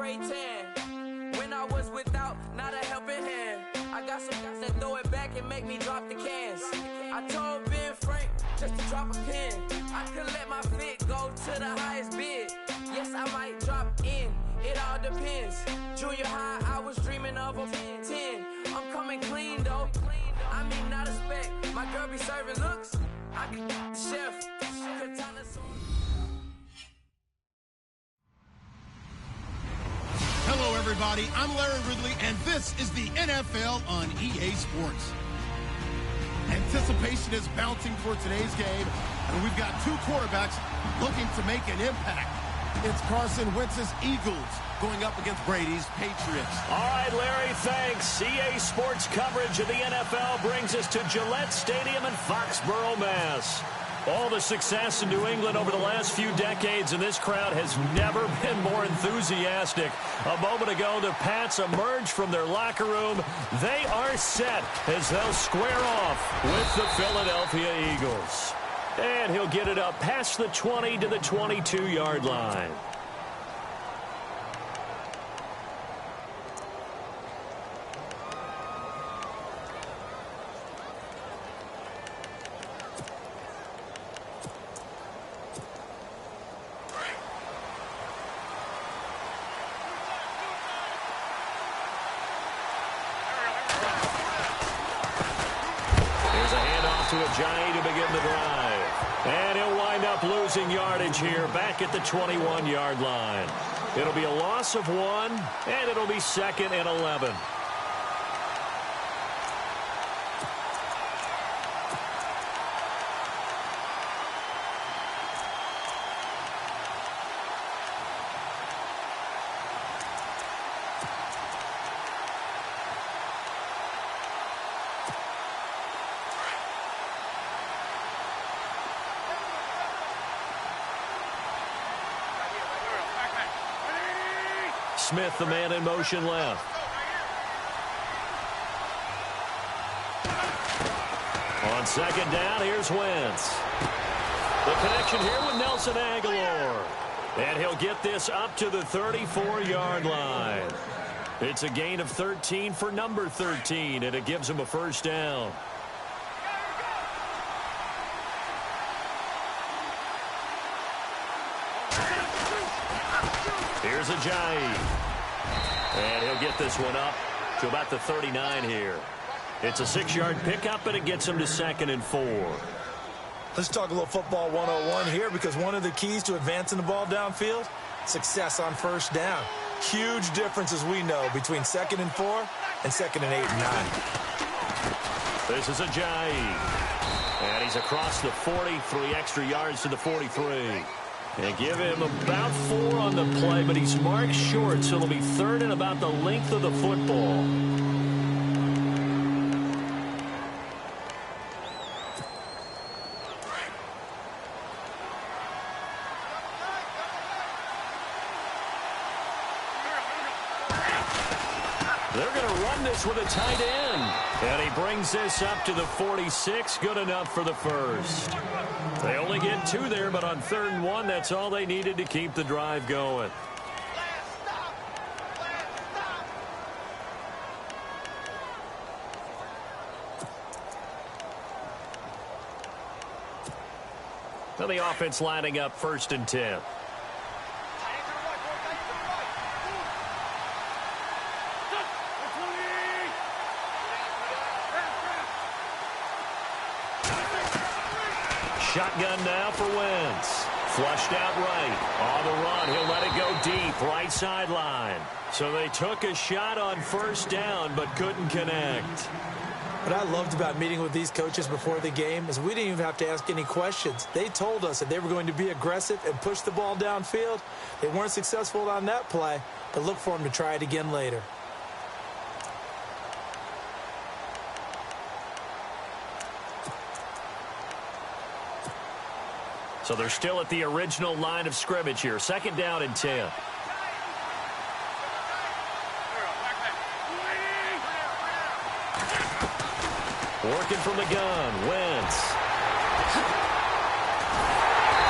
spray tan. When I was without, not a helping hand. I got some guys that throw it back and make me drop the cans. I told Ben Frank just to drop a pin. I could let my fit go to the highest bid. Yes, I might drop in. It all depends. Junior high, I was dreaming of a 10. I'm coming clean though. I mean, not a spec. My girl be serving looks. I can the chef. Katana sauce. Hello, everybody. I'm Larry Ridley, and this is the NFL on EA Sports. Anticipation is mounting for today's game, and we've got two quarterbacks looking to make an impact. It's Carson Wentz's Eagles going up against Brady's Patriots. All right, Larry, thanks. EA Sports coverage of the NFL brings us to Gillette Stadium in Foxborough, Mass. All the success in New England over the last few decades, and this crowd has never been more enthusiastic. A moment ago, the Pats emerged from their locker room. They are set as they'll square off with the Philadelphia Eagles. And he'll get it up past the 20 to the 22-yard line. To Ajayi to begin the drive. And he'll wind up losing yardage here back at the 21-yard line. It'll be a loss of 1, and it'll be 2nd and 11. Smith, the man in motion left. On 2nd down, here's Wentz. The connection here with Nelson Aguilar. And he'll get this up to the 34-yard line. It's a gain of 13 for number 13, and it gives him a first down. Here's Ajayi. And he'll get this one up to about the 39 here. It's a 6-yard pickup, and it gets him to 2nd and 4. Let's talk a little football 101 here, because one of the keys to advancing the ball downfield, success on first down. Huge difference, as we know, between 2nd and 4 and 2nd and 8 and 9. This is Ajayi. And he's across the 40, 3 extra yards to the 43. And give him about 4 on the play, but he's marked short, so it'll be 3rd and about the length of the football. They're going to run this with a tight end. And he brings this up to the 46. Good enough for the first. They only get 2 there, but on 3rd and 1, that's all they needed to keep the drive going. Now the offense lining up 1st and 10. Shotgun now for Wentz. Flushed out right. On the run, he'll let it go deep, right sideline. So they took a shot on 1st down, but couldn't connect. What I loved about meeting with these coaches before the game is we didn't even have to ask any questions. They told us that they were going to be aggressive and push the ball downfield. They weren't successful on that play, but look for them to try it again later. So they're still at the original line of scrimmage here. 2nd down and 10. Working from the gun, Wentz.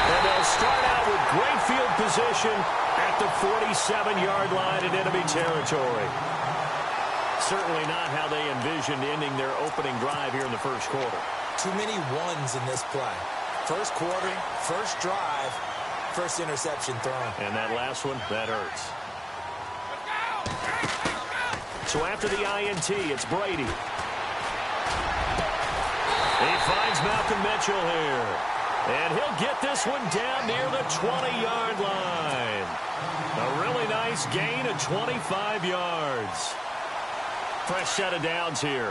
And they'll They'll start out with great field position at the 47-yard line in enemy territory. Certainly not how they envisioned ending their opening drive here in the first quarter. Too many ones in this play. First quarter, first drive, first interception thrown. And that last one, that hurts. So after the INT, it's Brady. He finds Malcolm Mitchell here. And he'll get this one down near the 20-yard line. A really nice gain of 25 yards. Fresh set of downs here.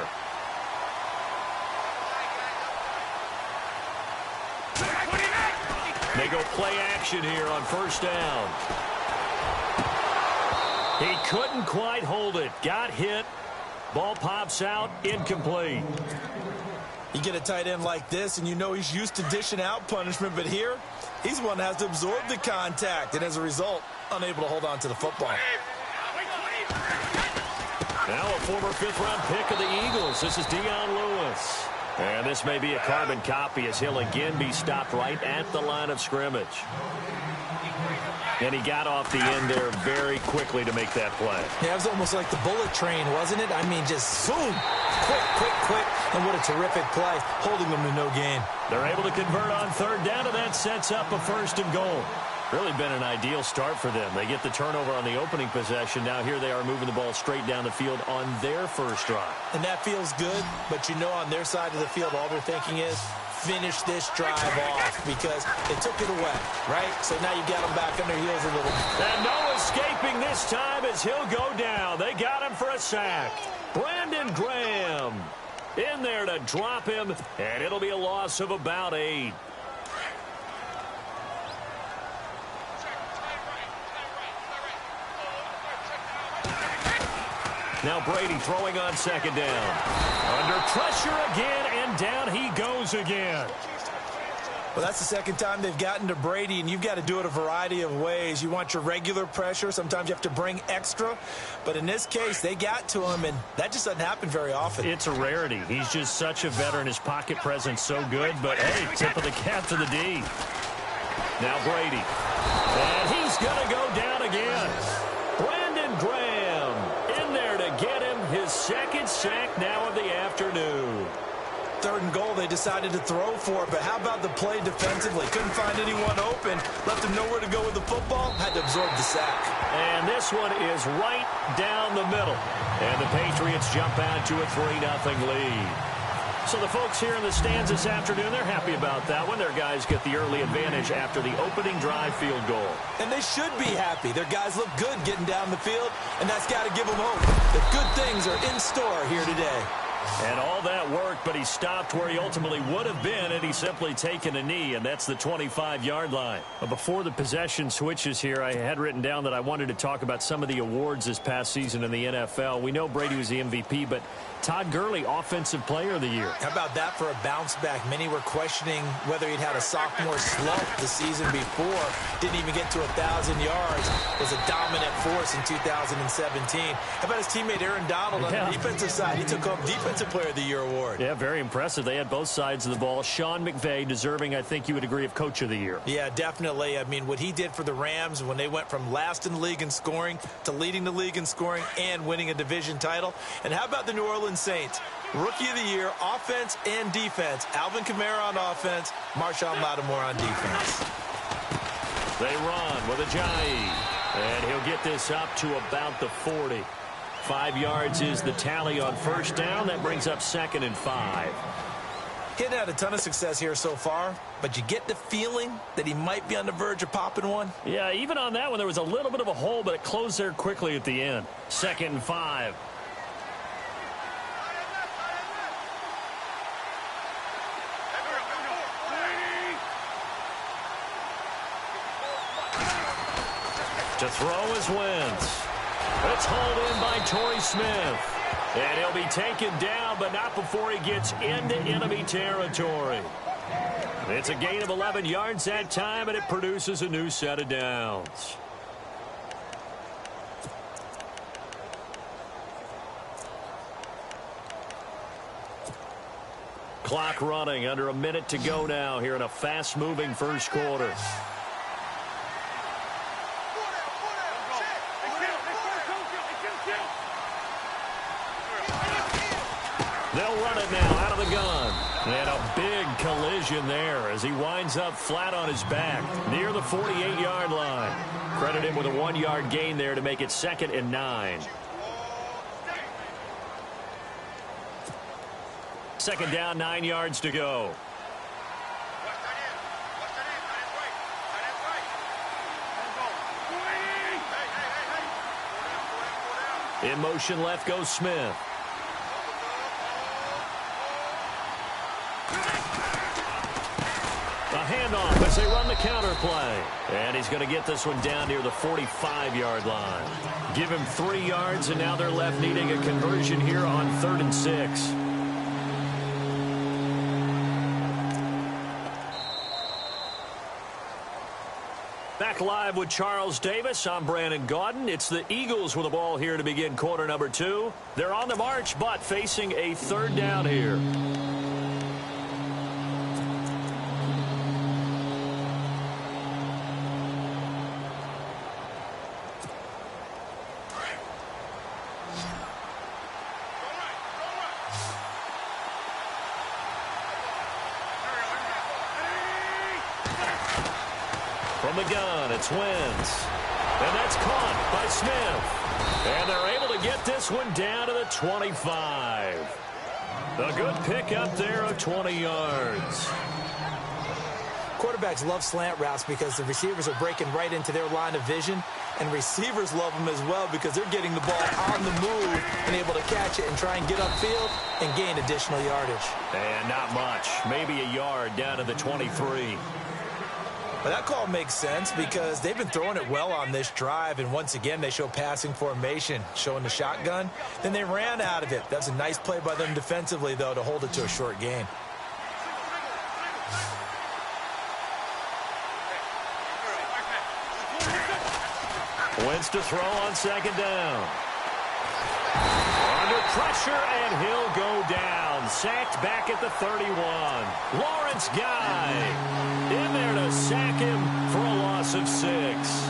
They go play action here on first down. He couldn't quite hold it. Got hit. Ball pops out. Incomplete. You get a tight end like this, and you know he's used to dishing out punishment, but here, he's the one that has to absorb the contact, and as a result, unable to hold on to the football. Now a former fifth-round pick of the Eagles. This is Dion Lewis. And this may be a carbon copy as he'll again be stopped right at the line of scrimmage. And he got off the end there very quickly to make that play. Yeah, it was almost like the bullet train, wasn't it? I mean, just zoom. Quick. And what a terrific play, holding them to no gain. They're able to convert on third down, and that sets up a first and goal. Really been an ideal start for them. They get the turnover on the opening possession. Now here they are moving the ball straight down the field on their first drive. And that feels good, but you know on their side of the field, all they're thinking is, finish this drive off because they took it away, right? So now you got them back on their heels a little bit. And no escaping this time as he'll go down. They got him for a sack. Brandon Graham in there to drop him, and it'll be a loss of about 8. Now Brady throwing on second down. Under pressure again, and down he goes again. Well, that's the second time they've gotten to Brady, and you've got to do it a variety of ways. You want your regular pressure. Sometimes you have to bring extra. But in this case, they got to him, and that just doesn't happen very often. It's a rarity. He's just such a veteran. His pocket presence so good. But, hey, tip of the cap to the D. Now Brady. And he's going to go down again. Brandon Graham in there to get him his second sack now of the afternoon. Third and goal, they decided to throw for it, but how about the play defensively? Couldn't find anyone open, left him nowhere to go with the football, had to absorb the sack. And this one is right down the middle. And the Patriots jump out to a 3-0 lead. So the folks here in the stands this afternoon, they're happy about that one. Their guys get the early advantage after the opening drive field goal. And they should be happy. Their guys look good getting down the field, and that's got to give them hope. The good things are in store here today. And all that work, but he stopped where he ultimately would have been, and he's simply taken a knee, and that's the 25-yard line. But before the possession switches here, I had written down that I wanted to talk about some of the awards this past season in the NFL. We know Brady was the MVP, but Todd Gurley, Offensive Player of the Year. How about that for a bounce back? Many were questioning whether he'd had a sophomore slump the season before. Didn't even get to 1,000 yards. Was a dominant force in 2017. How about his teammate Aaron Donald on the defensive side? He took home Defensive Player of the Year award. Yeah, very impressive. They had both sides of the ball. Sean McVay deserving, I think you would agree, of Coach of the Year. Yeah, definitely. I mean, what he did for the Rams when they went from last in the league in scoring to leading the league in scoring and winning a division title. And how about the New Orleans Saints? Rookie of the Year, offense and defense. Alvin Kamara on offense, Marshawn Lattimore on defense. They run with Ajayi, and he'll get this up to about the 40. 5 yards is the tally on first down. That brings up 2nd and 5. He hadn't had a ton of success here so far, but you get the feeling that he might be on the verge of popping one. Yeah, even on that one, there was a little bit of a hole, but it closed there quickly at the end. 2nd and 5. To throw is Wentz. It's hauled in by Torrey Smith. And he'll be taken down, but not before he gets into enemy territory. It's a gain of 11 yards that time, and it produces a new set of downs. Clock running, under a minute to go now here in a fast-moving first quarter. They'll run it now out of the gun. And a big collision there as he winds up flat on his back near the 48-yard line. Credit him with a 1-yard gain there to make it 2nd and 9. 2nd down, 9 yards to go. In motion left goes Smith. A handoff as they run the counter play. And he's going to get this one down near the 45-yard line. Give him 3 yards, and now they're left needing a conversion here on 3rd and 6. Back live with Charles Davis. I'm Brandon Gaudin. It's the Eagles with the ball here to begin quarter number 2. They're on the march, but facing a 3rd down here. From the gun, it's Wentz. And that's caught by Smith. And they're able to get this one down to the 25. A good pickup there of 20 yards. Quarterbacks love slant routes because the receivers are breaking right into their line of vision. And receivers love them as well because they're getting the ball on the move and able to catch it and try and get upfield and gain additional yardage. And not much. Maybe a yard down to the 23. But that call makes sense because they've been throwing it well on this drive, and once again they show passing formation, showing the shotgun. Then they ran out of it. That's a nice play by them defensively, though, to hold it to a short gain. Wentz to throw on 2nd down. Under pressure, and he'll go down. Sacked back at the 31. Lawrence Guy in there to sack him for a loss of 6.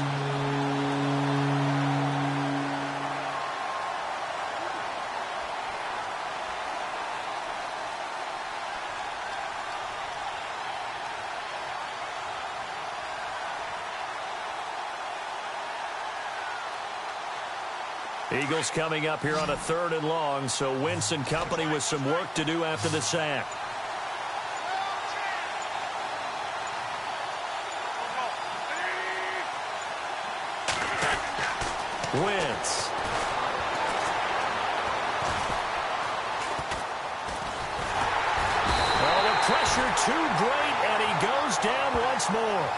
Eagles coming up here on a 3rd and long, so Wentz and company with some work to do after the sack. Wentz. Oh, the pressure too great, and he goes down once more.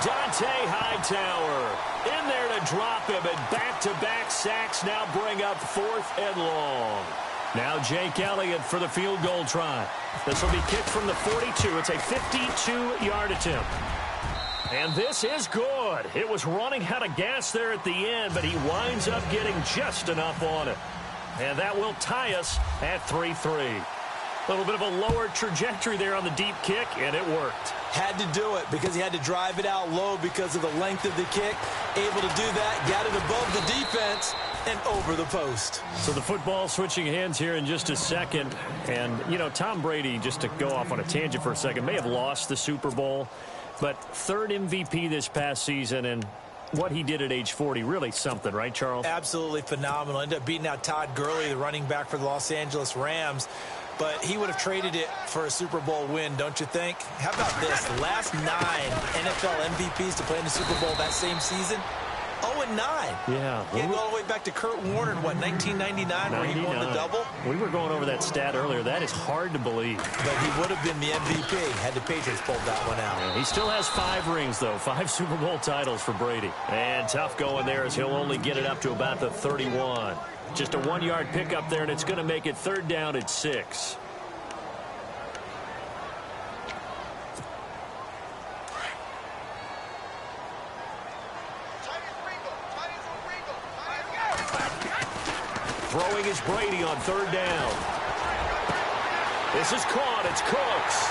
Dante Hightower in there to drop him, and back-to-back sacks now bring up 4th and long. Now Jake Elliott for the field goal try. This will be kicked from the 42. It's a 52-yard attempt. And this is good. It was running out of gas there at the end, but he winds up getting just enough on it. And that will tie us at 3-3. A little bit of a lower trajectory there on the deep kick, and it worked. Had to do it because he had to drive it out low because of the length of the kick. Able to do that, got it above the defense and over the post. So the football switching hands here in just a second. And, you know, Tom Brady, just to go off on a tangent for a second, may have lost the Super Bowl, but 3rd MVP this past season, and what he did at age 40, really something, right, Charles? Absolutely phenomenal. Ended up beating out Todd Gurley, the running back for the Los Angeles Rams. But he would have traded it for a Super Bowl win, don't you think? How about this? The last 9 NFL MVPs to play in the Super Bowl that same season, 0-9. Yeah. You can go all the way back to Kurt Warner in, what, 1999, where he won the double? We were going over that stat earlier. That is hard to believe. But he would have been the MVP had the Patriots pulled that one out. Yeah, he still has 5 rings, though. 5 Super Bowl titles for Brady. And tough going there as he'll only get it up to about the 31. Just a 1-yard pickup there, and it's going to make it 3rd down at 6. Throwing is Brady on 3rd down. This is caught. It's Cooks.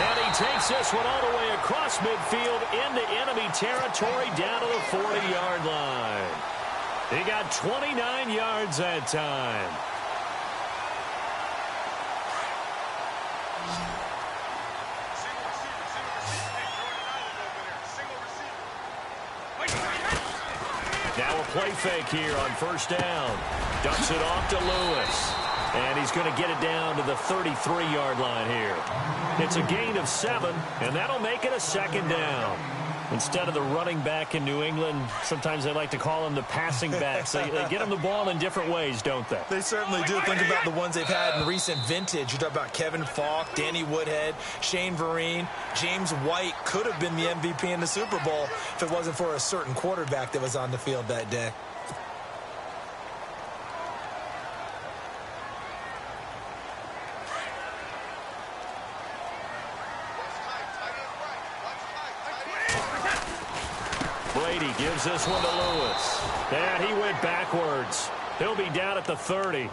And he takes this one all the way across midfield into enemy territory down to the 40-yard line. He got 29 yards that time. Now a play fake here on first down. Dumps it off to Lewis. And he's going to get it down to the 33-yard line here. It's a gain of 7, and that'll make it a second down. Instead of the running back in New England, sometimes they like to call them the passing backs. They get them the ball in different ways, don't they? They certainly do. Think about the ones they've had in recent vintage. You talk about Kevin Falk, Danny Woodhead, Shane Vereen. James White could have been the MVP in the Super Bowl if it wasn't for a certain quarterback that was on the field that day. Brady gives this one to Lewis. And he went backwards. He'll be down at the 30.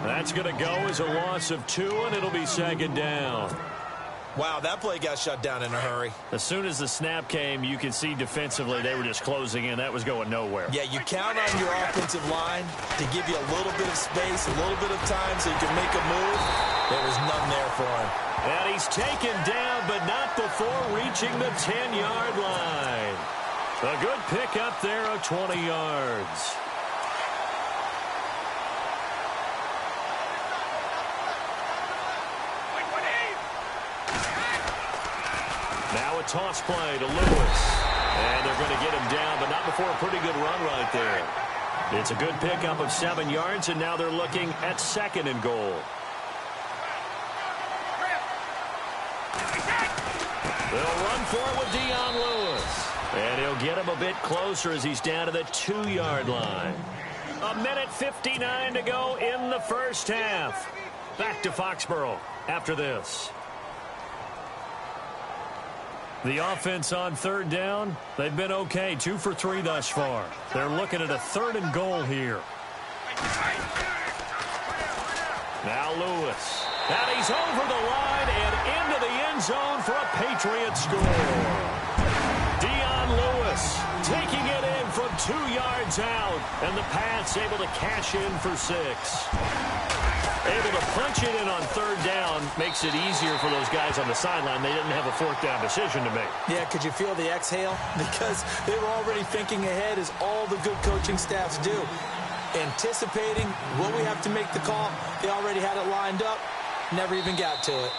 That's going to go as a loss of 2, and it'll be second down. Wow, that play got shut down in a hurry. As soon as the snap came, you could see defensively they were just closing in. That was going nowhere. Yeah, you count on your offensive line to give you a little bit of space, a little bit of time so you can make a move. There was none there for him. And he's taken down, but not before reaching the 10-yard line. A good pick up there of 20 yards. Now a toss play to Lewis. And they're going to get him down, but not before a pretty good run right there. It's a good pickup of 7 yards, and now they're looking at 2nd and goal. They'll run for it with Dion Lewis. And he'll get him a bit closer as he's down to the 2-yard line. 1:59 to go in the first half. Back to Foxborough after this. The offense on 3rd down, they've been okay. 2 for 3 thus far. They're looking at a 3rd and goal here. Now Lewis. And he's over the line and into the end zone for a Patriot score. Dion Lewis taking it in from 2 yards out. And the Pats able to cash in for 6. Able to punch it in on 3rd down makes it easier for those guys on the sideline. They didn't have a 4th down decision to make. Yeah, could you feel the exhale? Because they were already thinking ahead, as all the good coaching staffs do. Anticipating, will we have to make the call? They already had it lined up. Never even got to it.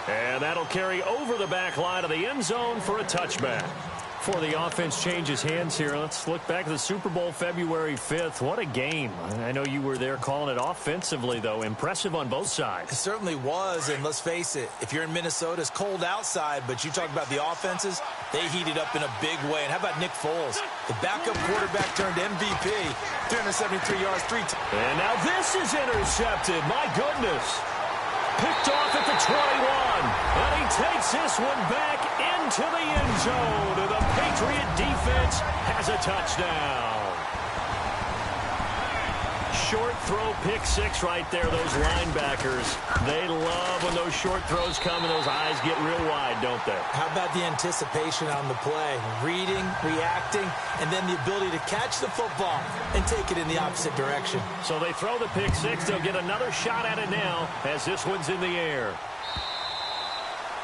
And that'll carry over the back line of the end zone for a touchback. Before the offense changes hands here, let's look back at the Super Bowl February 5th. What a game. I know you were there calling it offensively, though. Impressive on both sides. It certainly was, and let's face it, if you're in Minnesota, it's cold outside, but you talk about the offenses, they heated up in a big way. And how about Nick Foles? The backup quarterback turned MVP, 373 yards, 3 times. And now this is intercepted. My goodness. Picked off at the 21. And he takes this one back into the end zone. And the Patriot defense has a touchdown. Short throw, pick 6 right there. Those linebackers, they love when those short throws come and those eyes get real wide, don't they? How about the anticipation on the play? Reading, reacting, and then the ability to catch the football and take it in the opposite direction. So they throw the pick 6. They'll get another shot at it now as this one's in the air.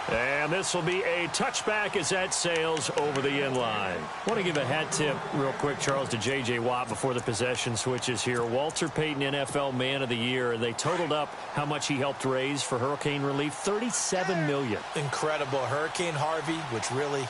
And this will be a touchback as that sails over the end line. I want to give a hat tip real quick, Charles, to J.J. Watt before the possession switches here. Walter Payton, NFL Man of the Year. They totaled up how much he helped raise for hurricane relief, $37 million. Incredible. Hurricane Harvey, which really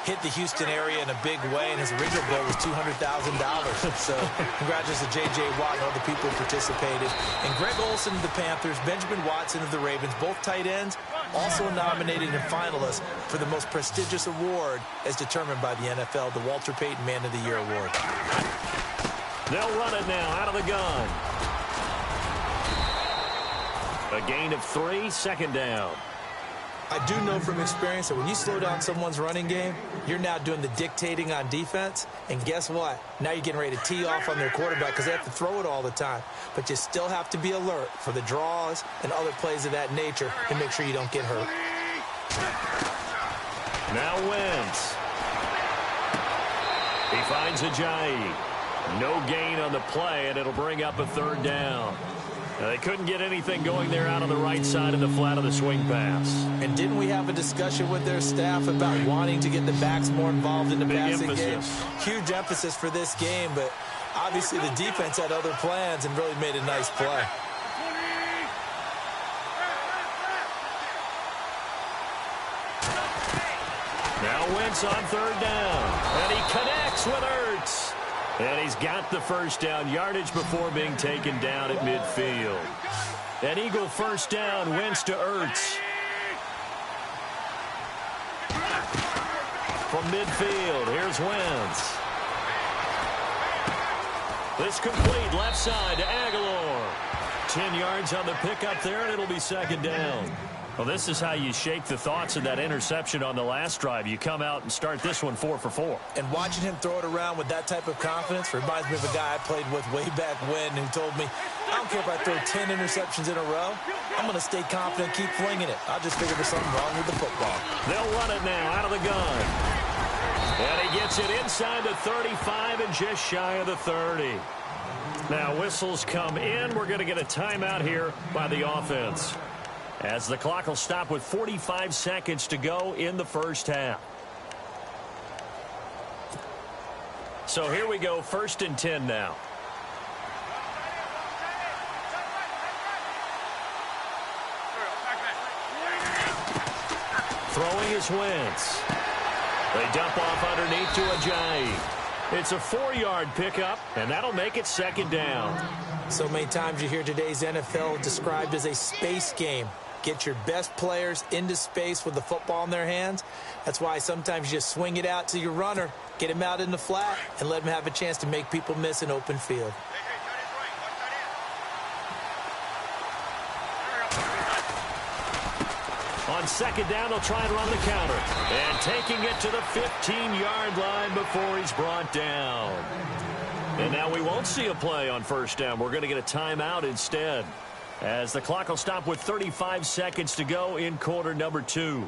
hit the Houston area in a big way, and his original bill was $200,000. So congratulations to J.J. Watt and all the people who participated. And Greg Olsen of the Panthers, Benjamin Watson of the Ravens, both tight ends, also nominated and finalists for the most prestigious award as determined by the NFL, the Walter Payton Man of the Year Award. They'll run it now out of the gun. A gain of 3, 2nd down. I do know from experience that when you slow down someone's running game, you're now doing the dictating on defense. And guess what? Now you're getting ready to tee off on their quarterback because they have to throw it all the time. But you still have to be alert for the draws and other plays of that nature to make sure you don't get hurt. Now Wentz. He finds Ajayi. No gain on the play, and it'll bring up a 3rd down. They couldn't get anything going there out on the right side of the flat of the swing pass. And didn't we have a discussion with their staff about wanting to get the backs more involved in the passing game? Huge emphasis for this game, but obviously the defense had other plans and really made a nice play. Now Wentz on third down, and he connects with Ertz. And he's got the first down yardage before being taken down at midfield. An Eagle first down, Wentz to Ertz. From midfield, here's Wentz. This complete, left side to Aguilar. 10 yards on the pickup there, and it'll be second down. Well, this is how you shake the thoughts of that interception on the last drive. You come out and start this one 4 for 4. And watching him throw it around with that type of confidence reminds me of a guy I played with way back when who told me, I don't care if I throw 10 interceptions in a row. I'm going to stay confident, keep flinging it. I'll just figure there's something wrong with the football. They'll run it now out of the gun. And he gets it inside the 35 and just shy of the 30. Now whistles come in. We're going to get a timeout here by the offense, as the clock will stop with 45 seconds to go in the first half. So here we go, 1st and 10 now. Throwing is Wentz. They dump off underneath to Ajayi. It's a 4-yard pickup, and that'll make it second down. So many times you hear today's NFL described as a space game. Get your best players into space with the football in their hands. That's why sometimes you just swing it out to your runner, get him out in the flat, and let him have a chance to make people miss an open field. On second down, they'll try and run the counter. And taking it to the 15-yard line before he's brought down. And now we won't see a play on first down. We're going to get a timeout instead, as the clock will stop with 35 seconds to go in quarter number 2.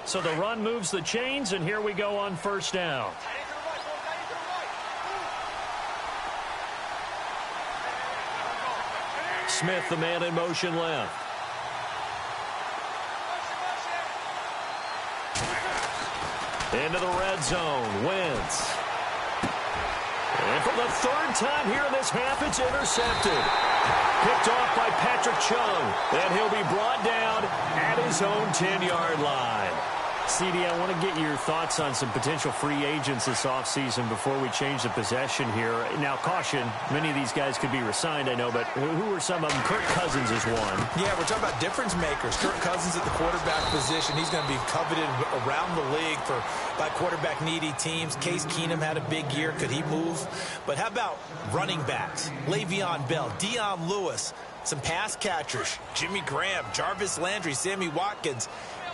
So the run moves the chains, and here we go on first down. Smith, the man in motion left. Into the red zone, Wentz. And for the third time here in this half, it's intercepted. Picked off by Patrick Chung, and he'll be brought down at his own 10-yard line. CD, I want to get your thoughts on some potential free agents this offseason before we change the possession here. Now, caution, many of these guys could be re-signed, I know, but who are some of them? Kirk Cousins is one. Yeah, we're talking about difference makers. Kirk Cousins at the quarterback position. He's going to be coveted around the league by quarterback-needy teams. Case Keenum had a big year. Could he move? But how about running backs? Le'Veon Bell, Dion Lewis, some pass catchers, Jimmy Graham, Jarvis Landry, Sammy Watkins.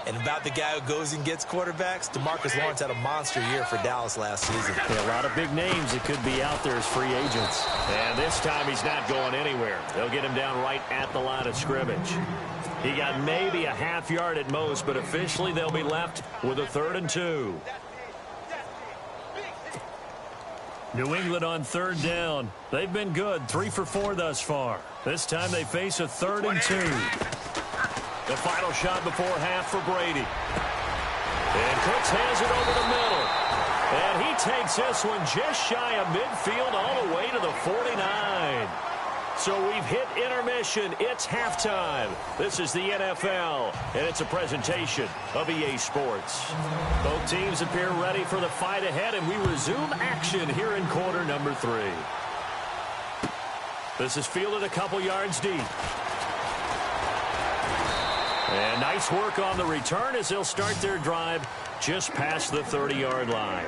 And about the guy who goes and gets quarterbacks, DeMarcus Lawrence had a monster year for Dallas last season. Yeah, a lot of big names that could be out there as free agents. And this time he's not going anywhere. They'll get him down right at the line of scrimmage. He got maybe a half yard at most, but officially they'll be left with a 3rd and 2. New England on third down. They've been good, 3 for 4 thus far. This time they face a 3rd and 2. The final shot before half for Brady. And Cooks has it over the middle. And he takes this one just shy of midfield all the way to the 49. So we've hit intermission. It's halftime. This is the NFL, and it's a presentation of EA Sports. Both teams appear ready for the fight ahead, and we resume action here in quarter number 3. This is fielded a couple yards deep. And nice work on the return as they'll start their drive just past the 30-yard line.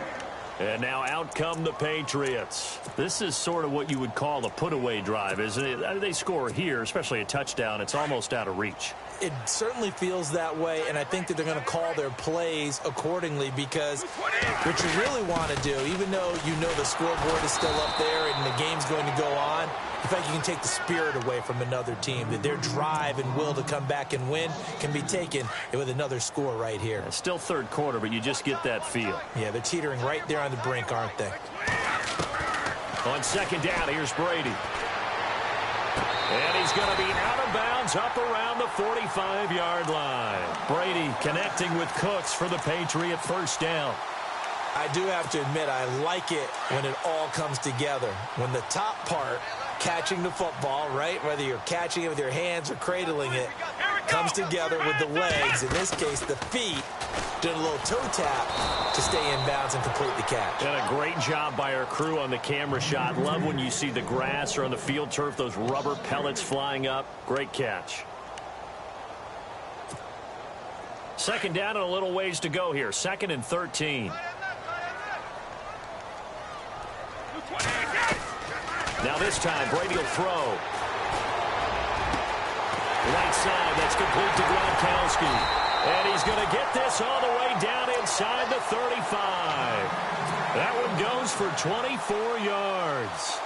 And now out come the Patriots. This is sort of what you would call a put-away drive, isn't it? They score here, especially a touchdown. It's almost out of reach. It certainly feels that way, and I think that they're going to call their plays accordingly, because what you really want to do, even though you know the scoreboard is still up there and the game's going to go on, in fact, you can take the spirit away from another team, that their drive and will to come back and win can be taken with another score right here. It's still third quarter, but you just get that feel. Yeah, they're teetering right there on the brink, aren't they? On second down, here's Brady. And he's going to be out of bounds up around the 45-yard line. Brady connecting with Cooks for the Patriot first down. I do have to admit, I like it when it all comes together. When the top part, catching the football, right, whether you're catching it with your hands or cradling it, comes together with the legs, in this case the feet, doing a little toe tap to stay in bounds and complete the catch. And a great job by our crew on the camera shot. Love when you see the grass or on the field turf, those rubber pellets flying up. Great catch. Second down and a little ways to go here. 2nd and 13. Now this time, Brady will throw. Right side, that's complete to Gronkowski. And he's going to get this all the way down inside the 35. That one goes for 24 yards.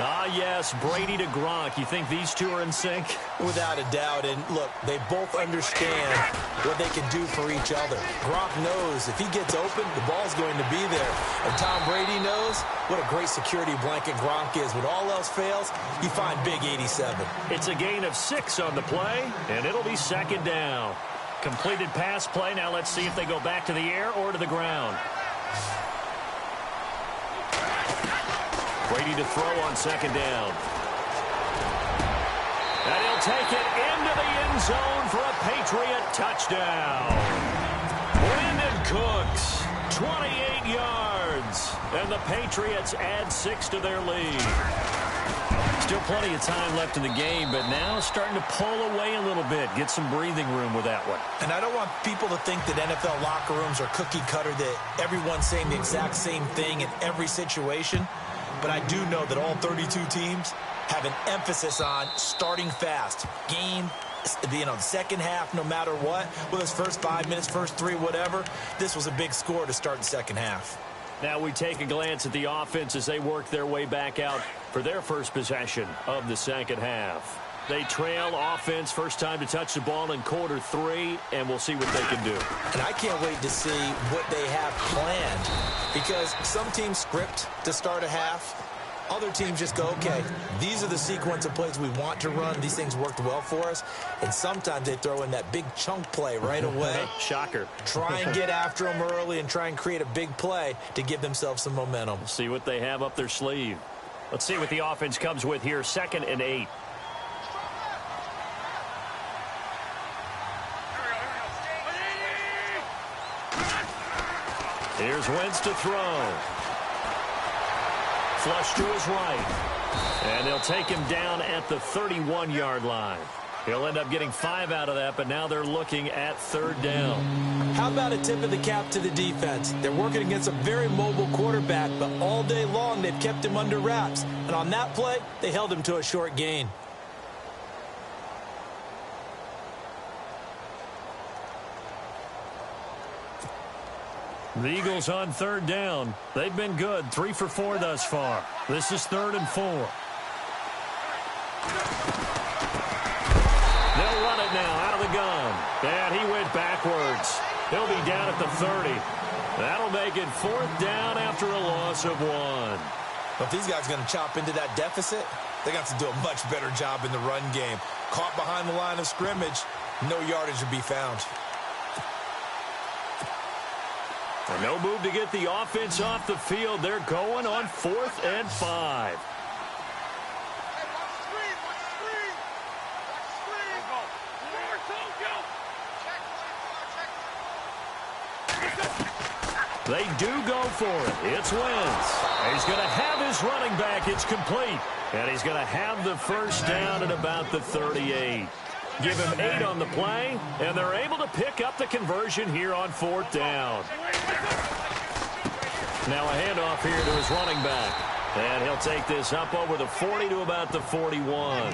Ah, yes, Brady to Gronk. You think these two are in sync? Without a doubt. And look, they both understand what they can do for each other. Gronk knows if he gets open, the ball's going to be there. And Tom Brady knows what a great security blanket Gronk is. When all else fails, you find big 87. It's a gain of 6 on the play, and it'll be 2nd down. Completed pass play. Now let's see if they go back to the air or to the ground. Brady to throw on 2nd down. And he'll take it into the end zone for a Patriot touchdown. Brandon Cooks, 28 yards. And the Patriots add 6 to their lead. Still plenty of time left in the game, but now starting to pull away a little bit. Get some breathing room with that one. And I don't want people to think that NFL locker rooms are cookie cutter, that everyone's saying the exact same thing in every situation. But I do know that all 32 teams have an emphasis on starting fast. Game, second half, no matter what. Whether it's first 5 minutes, first 3, whatever. This was a big score to start the second half. Now we take a glance at the offense as they work their way back out for their first possession of the second half. They trail offense, first time to touch the ball in quarter 3, and we'll see what they can do. And I can't wait to see what they have planned, because some teams script to start a half. Other teams just go, okay, these are the sequence of plays we want to run. These things worked well for us. And sometimes they throw in that big chunk play right away. Shocker. Try and get after them early and try and create a big play to give themselves some momentum. See what they have up their sleeve. Let's see what the offense comes with here. 2nd and 8. Here's Wentz to throw. Flush to his right. And they'll take him down at the 31-yard line. He'll end up getting 5 out of that, but now they're looking at 3rd down. How about a tip of the cap to the defense? They're working against a very mobile quarterback, but all day long they've kept him under wraps. And on that play, they held him to a short gain. The Eagles on 3rd down. They've been good. 3 for 4 thus far. This is 3rd and 4. They'll run it now out of the gun. And he went backwards. He'll be down at the 30. That'll make it 4th down after a loss of 1. But if these guys are going to chop into that deficit, they got to do a much better job in the run game. Caught behind the line of scrimmage, no yardage to be found. And no move to get the offense off the field. They're going on 4th and 5. They do go for it. It's Wentz. He's going to have his running back. It's complete. And he's going to have the first down at about the 38. Give him 8 on the play, and they're able to pick up the conversion here on 4th down. Now a handoff here to his running back. And he'll take this up over the 40 to about the 41.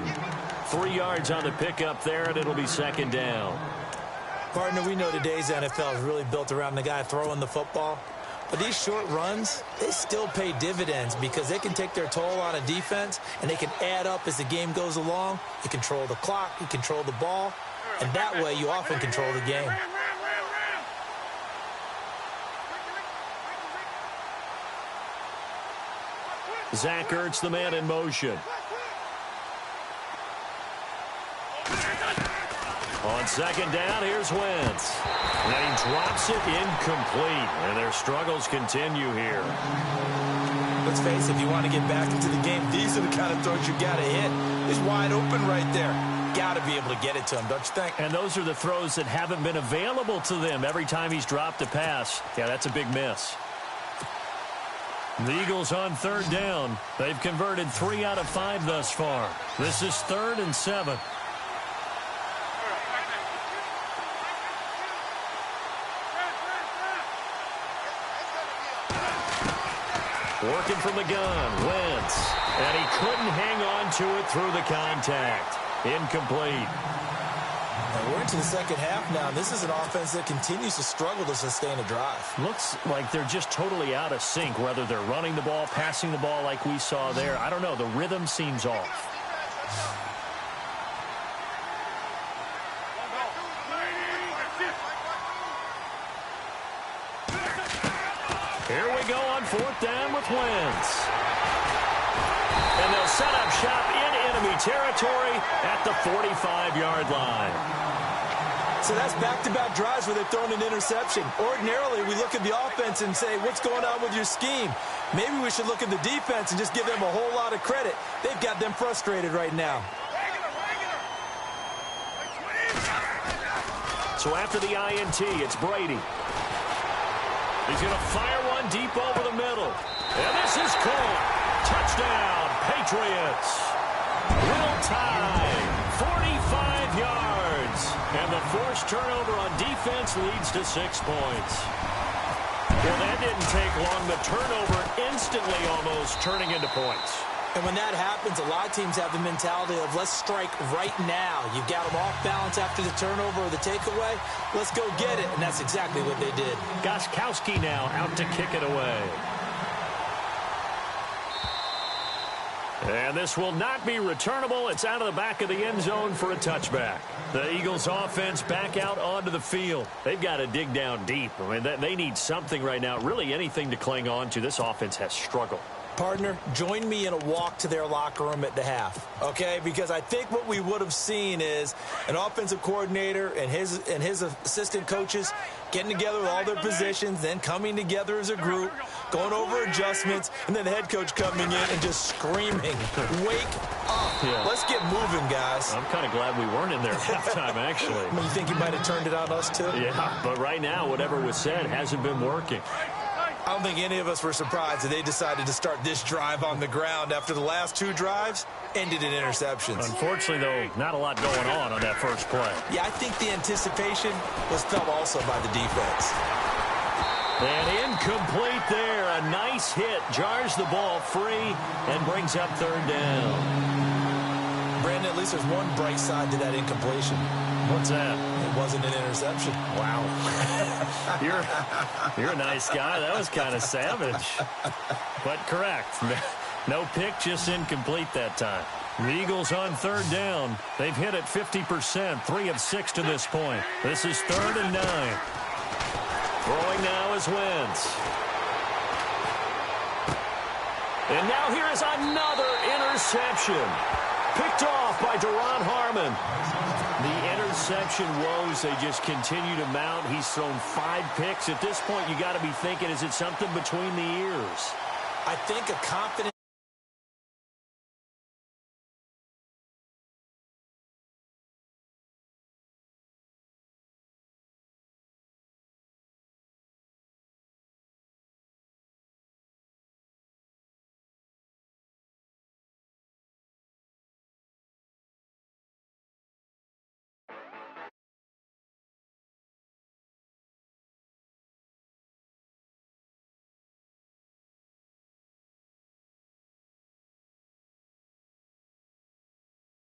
3 yards on the pickup there, and it'll be 2nd down. Partner, we know today's NFL is really built around the guy throwing the football. But these short runs, they still pay dividends because they can take their toll on a defense, and they can add up as the game goes along. You control the clock, you control the ball, and that way you often control the game. Zach Ertz, the man in motion. On second down, here's Wentz. And he drops it incomplete, and their struggles continue here. Let's face it, if you want to get back into the game, these are the kind of throws you got to hit. He's wide open right there. Got to be able to get it to him, don't you think? And those are the throws that haven't been available to them every time he's dropped a pass. Yeah, that's a big miss. The Eagles on third down. They've converted 3 out of 5 thus far. This is 3rd and 7. Working from the gun, Wentz. And he couldn't hang on to it through the contact. Incomplete. And we're into the second half now. This is an offense that continues to struggle to sustain a drive. Looks like they're just totally out of sync, whether they're running the ball, passing the ball like we saw there. I don't know. The rhythm seems off. Here we go on 4th down with Wentz. And they'll set up shop in enemy territory at the 45-yard line. So that's back-to-back drives where they've thrown an interception. Ordinarily, we look at the offense and say, what's going on with your scheme? Maybe we should look at the defense and just give them a whole lot of credit. They've got them frustrated right now. So after the INT, it's Brady. He's going to fire one deep over the middle. And this is caught. Touchdown, Patriots. Will tie, 45 yards. And the forced turnover on defense leads to 6 points. Well, that didn't take long. The turnover instantly almost turning into points. And when that happens, a lot of teams have the mentality of let's strike right now. You've got them off balance after the turnover or the takeaway. Let's go get it. And that's exactly what they did. Gostkowski now out to kick it away. And this will not be returnable. It's out of the back of the end zone for a touchback. The Eagles offense back out onto the field. They've got to dig down deep. I mean, they need something right now, really anything to cling on to. This offense has struggled. Partner, join me in a walk to their locker room at the half, okay? Because I think what we would have seen is an offensive coordinator and his assistant coaches getting together with all their positions, then coming together as a group, going over adjustments, and then the head coach coming in and just screaming, wake up. Yeah. Let's get moving, guys. I'm kind of glad we weren't in there at halftime, actually. You think he might have turned it on us, too? Yeah, but right now, whatever was said hasn't been working. I don't think any of us were surprised that they decided to start this drive on the ground after the last 2 drives ended in interceptions. Unfortunately, though, not a lot going on that first play. Yeah, I think the anticipation was felt also by the defense. And incomplete there. A nice hit. Jars the ball free and brings up 3rd down. Brandon, at least there's one bright side to that incompletion. What's that? It wasn't an interception. Wow. You're a nice guy. That was kind of savage. But correct. No pick, just incomplete that time. The Eagles on 3rd down. They've hit it 50%, 3 of 6 to this point. This is 3rd and 9. Throwing now is Wentz. And now here is another interception. Picked off by Duron Harmon. The interception woes, they just continue to mount. He's thrown 5 picks. At this point, you got to be thinking, is it something between the ears? I think a confident